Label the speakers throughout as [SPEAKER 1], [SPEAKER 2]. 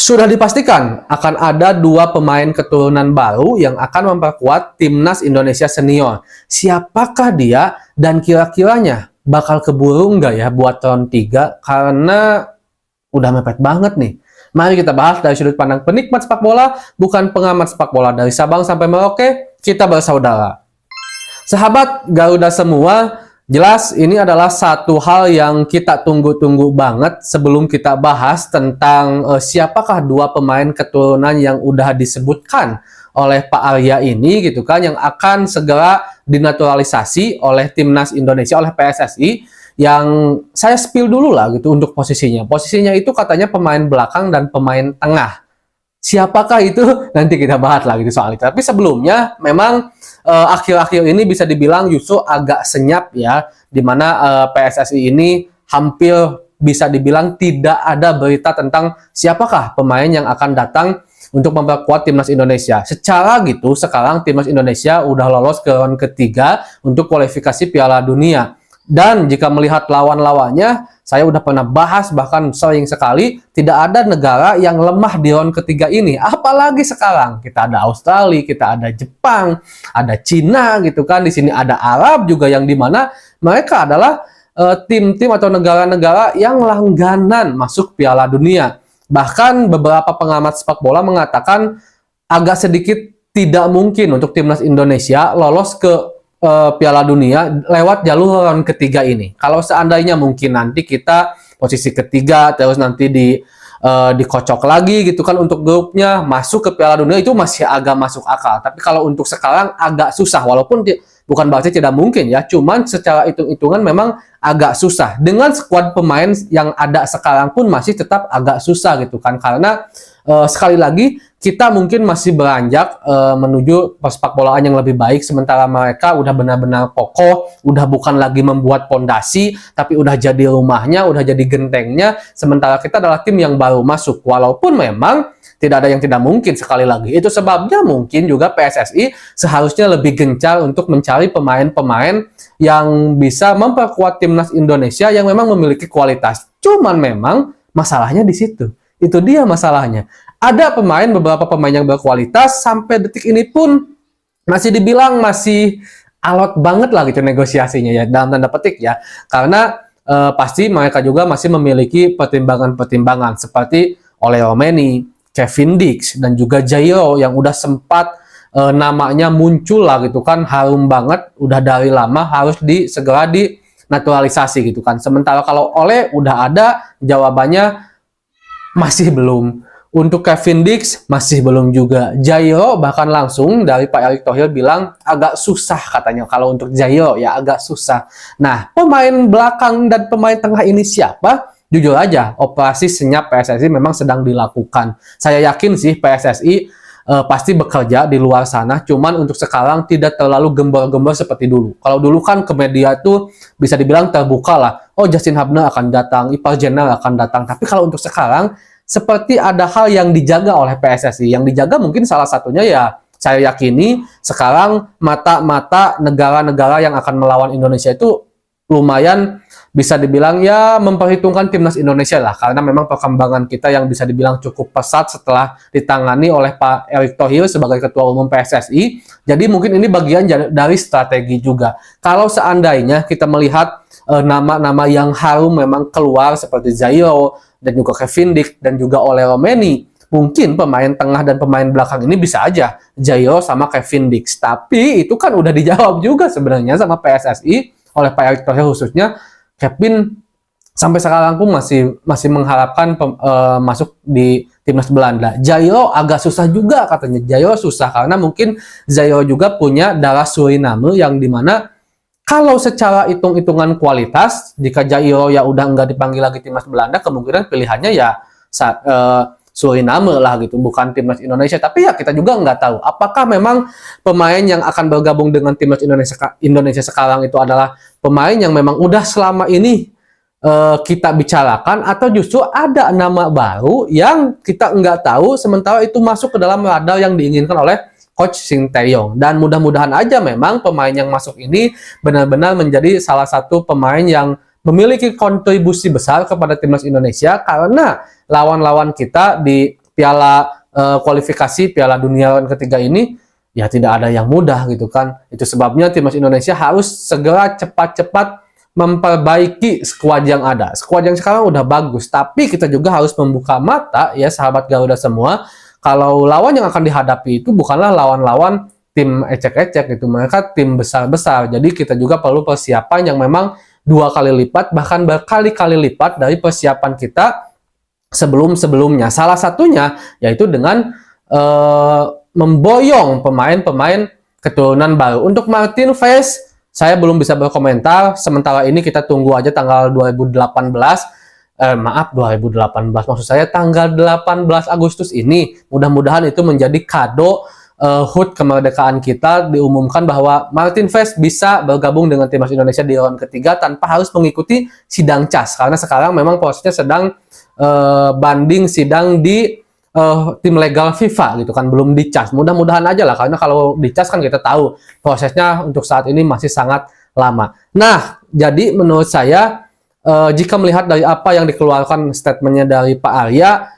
[SPEAKER 1] Sudah dipastikan akan ada dua pemain keturunan baru yang akan memperkuat timnas Indonesia senior. Siapakah dia dan kira-kiranya bakal keburu nggak ya buat round 3? Karena udah mepet banget nih. Mari kita bahas dari sudut pandang penikmat sepak bola, bukan pengamat sepak bola. Dari Sabang sampai Merauke, kita bersaudara. Sahabat Garuda semua, jelas ini adalah satu hal yang kita tunggu-tunggu banget sebelum kita bahas tentang siapakah dua pemain keturunan yang udah disebutkan oleh Pak Arya ini gitu kan, yang akan segera dinaturalisasi oleh Timnas Indonesia, oleh PSSI, yang saya spill dulu lah gitu untuk posisinya. Posisinya itu katanya pemain belakang dan pemain tengah. Siapakah itu? Nanti kita bahas lagi soal itu. Tapi sebelumnya, memang akhir-akhir ini bisa dibilang justru agak senyap ya, di mana PSSI ini hampir bisa dibilang tidak ada berita tentang siapakah pemain yang akan datang untuk memperkuat timnas Indonesia. Secara gitu, sekarang timnas Indonesia udah lolos ke round ketiga untuk kualifikasi Piala Dunia. Dan jika melihat lawan-lawannya, saya udah pernah bahas, bahkan sering sekali, tidak ada negara yang lemah di round ketiga ini. Apalagi sekarang, kita ada Australia, kita ada Jepang, ada Cina gitu kan. Di sini ada Arab juga, yang dimana mereka adalah tim-tim atau negara-negara yang langganan masuk Piala Dunia. Bahkan beberapa pengamat sepak bola mengatakan agak sedikit tidak mungkin untuk timnas Indonesia lolos ke Piala Dunia lewat jalur round ketiga ini. Kalau seandainya mungkin nanti kita posisi ketiga, terus nanti dikocok lagi gitu kan untuk grupnya, masuk ke Piala Dunia itu masih agak masuk akal. Tapi kalau untuk sekarang agak susah, walaupun bukan berarti tidak mungkin ya, cuman secara hitung-hitungan memang agak susah. Dengan skuad pemain yang ada sekarang pun masih tetap agak susah gitu kan, karena sekali lagi kita mungkin masih beranjak menuju persepak bolaan yang lebih baik, sementara mereka udah benar-benar kokoh, udah bukan lagi membuat pondasi, tapi udah jadi rumahnya, udah jadi gentengnya, sementara kita adalah tim yang baru masuk. Walaupun memang tidak ada yang tidak mungkin, sekali lagi. Itu sebabnya mungkin juga PSSI seharusnya lebih gencar untuk mencari pemain-pemain yang bisa memperkuat timnas Indonesia yang memang memiliki kualitas. Cuman memang masalahnya di situ. Itu dia masalahnya. Ada beberapa pemain yang berkualitas, sampai detik ini pun masih dibilang masih alot banget lah gitu negosiasinya ya, dalam tanda petik ya. Karena pasti mereka juga masih memiliki pertimbangan-pertimbangan seperti Ole Romeni, Kevin Dix, dan juga Jairo yang udah sempat namanya muncul lah gitu kan, harum banget, udah dari lama harus segera dinaturalisasi gitu kan. Sementara kalau Ole udah ada, jawabannya masih belum. Untuk Kevin Dix masih belum juga. Jairo bahkan langsung dari Pak Erick Thohir bilang agak susah katanya. Kalau untuk Jairo ya agak susah. Nah, pemain belakang dan pemain tengah ini siapa? Jujur aja, operasi senyap PSSI memang sedang dilakukan. Saya yakin sih PSSI pasti bekerja di luar sana, cuman untuk sekarang tidak terlalu gembor-gembor seperti dulu. Kalau dulu kan ke media tuh bisa dibilang terbuka lah. Oh, Justin Hubner akan datang, Ipar Jenner akan datang. Tapi kalau untuk sekarang, seperti ada hal yang dijaga oleh PSSI. Yang dijaga mungkin salah satunya ya, saya yakini sekarang mata-mata negara-negara yang akan melawan Indonesia itu lumayan bisa dibilang ya memperhitungkan timnas Indonesia lah, karena memang perkembangan kita yang bisa dibilang cukup pesat setelah ditangani oleh Pak Erick Thohir sebagai Ketua Umum PSSI. Jadi mungkin ini bagian dari strategi juga. Kalau seandainya kita melihat nama-nama yang harum memang keluar seperti Jairo dan juga Kevin Dix dan juga Ole Romeni, mungkin pemain tengah dan pemain belakang ini bisa aja Jairo sama Kevin Dix. Tapi itu kan udah dijawab juga sebenarnya sama PSSI oleh Pak Erick Thohir khususnya. Kevin sampai sekarang pun masih mengharapkan masuk di timnas Belanda. Jairo agak susah juga katanya. Jairo susah karena mungkin Jairo juga punya darah Suriname, yang dimana kalau secara hitung-hitungan kualitas, jika Jairo ya udah nggak dipanggil lagi timnas Belanda, kemungkinan pilihannya ya Suriname lah gitu, bukan timnas Indonesia. Tapi ya kita juga nggak tahu apakah memang pemain yang akan bergabung dengan timnas Indonesia sekarang itu adalah pemain yang memang udah selama ini kita bicarakan, atau justru ada nama baru yang kita nggak tahu, sementara itu masuk ke dalam radar yang diinginkan oleh Coach Sinteyong. Dan mudah-mudahan aja memang pemain yang masuk ini benar-benar menjadi salah satu pemain yang memiliki kontribusi besar kepada timnas Indonesia, karena lawan-lawan kita di kualifikasi Piala Dunia round ketiga ini, ya tidak ada yang mudah gitu kan. Itu sebabnya timnas Indonesia harus segera cepat-cepat memperbaiki skuad yang ada. Skuad yang sekarang udah bagus, tapi kita juga harus membuka mata ya sahabat Garuda semua, kalau lawan yang akan dihadapi itu bukanlah lawan-lawan tim ecek-ecek gitu, mereka tim besar-besar. Jadi kita juga perlu persiapan yang memang 2 kali lipat, bahkan berkali-kali lipat dari persiapan kita sebelum-sebelumnya. Salah satunya yaitu dengan memboyong pemain-pemain keturunan baru. Untuk Martin Fes, saya belum bisa berkomentar. Sementara ini kita tunggu aja tanggal 2018. Maaf, 2018. Maksud saya tanggal 18 Agustus ini. Mudah-mudahan itu menjadi kado HUT kemerdekaan kita, diumumkan bahwa Martin Fes bisa bergabung dengan timnas Indonesia di round ketiga tanpa harus mengikuti sidang CAS. Karena sekarang memang prosesnya sedang banding sidang di tim legal FIFA gitu kan, belum dicas. Mudah-mudahan aja lah, karena kalau dicas kan kita tahu prosesnya untuk saat ini masih sangat lama. Nah, jadi menurut saya jika melihat dari apa yang dikeluarkan statementnya dari Pak Arya,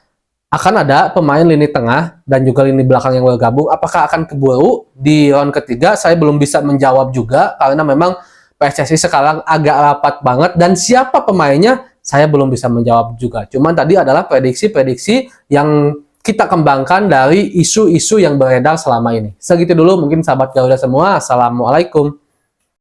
[SPEAKER 1] akan ada pemain lini tengah dan juga lini belakang yang bergabung. Apakah akan keburu di round ketiga? Saya belum bisa menjawab juga, karena memang PSSI sekarang agak rapat banget, dan siapa pemainnya saya belum bisa menjawab juga. Cuman tadi adalah prediksi-prediksi yang kita kembangkan dari isu-isu yang beredar selama ini. Segitu dulu mungkin sahabat Garuda semua. Assalamualaikum.